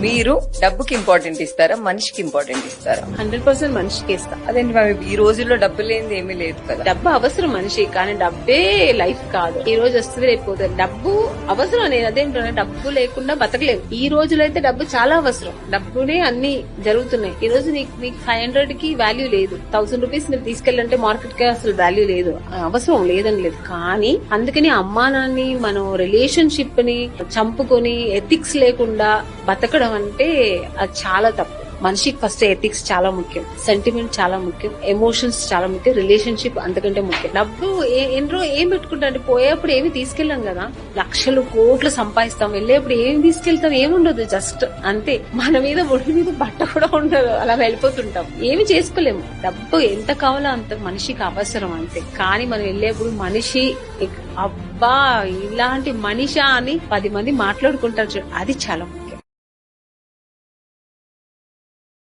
మీరు డబ్బుకి ఇంపార్టెంట్ ఇస్తారా, మనిషికి ఇంపార్టెంట్ ఇస్తారా? 100% మనిషికి ఇస్తా. అదేంటి మ్యామ్, ఈ రోజుల్లో డబ్బు లేనిది ఏమీ లేదు కదా. డబ్బు అవసరం మనిషి, కానీ డబ్బే లైఫ్ కాదు. ఈ రోజు వస్తుంది రేపు పోతుంది. డబ్బు అవసరం అనేది అదేంటో, డబ్బు లేకుండా బతకలేదు. ఈ రోజులో అయితే డబ్బు చాలా అవసరం. డబ్బునే అన్ని జరుగుతున్నాయి. ఈ రోజు నీకు 500 కి వాల్యూ లేదు. 1000 రూపీస్ మీరు తీసుకెళ్ళంటే మార్కెట్ కి అసలు వాల్యూ లేదు. అవసరం లేదని లేదు. కానీ అందుకని అమ్మానాన్ని మనం రిలేషన్షిప్ ని చంపుకొని ఎథిక్స్ లేకుండా బతకడం అంటే అది చాలా తప్పు. మనిషికి ఫస్ట్ ఎథిక్స్ చాలా ముఖ్యం, సెంటిమెంట్ చాలా ముఖ్యం, ఎమోషన్స్ చాలా ముఖ్యం, రిలేషన్షిప్ అంతకంటే ముఖ్యం. డబ్బు ఏం పెట్టుకుంటాం, పోయేప్పుడు ఏమి తీసుకెళ్ళాం కదా. లక్షలు కోట్లు సంపాదిస్తాం, వెళ్ళేప్పుడు ఏమి తీసుకెళ్తాం, ఏముండదు, జస్ట్ అంతే. మన మీద ఒడి మీద బట్ట కూడా ఉండదు, అలా వెళ్ళిపోతుంటాం, ఏమి చేసుకోలేము. డబ్బు ఎంత కావాలో అంత మనిషికి అవసరం అంతే. కానీ మనం వెళ్ళేప్పుడు మనిషి అబ్బా ఇలాంటి మనిషా అని 10 మంది మాట్లాడుకుంటారు, అది చాలా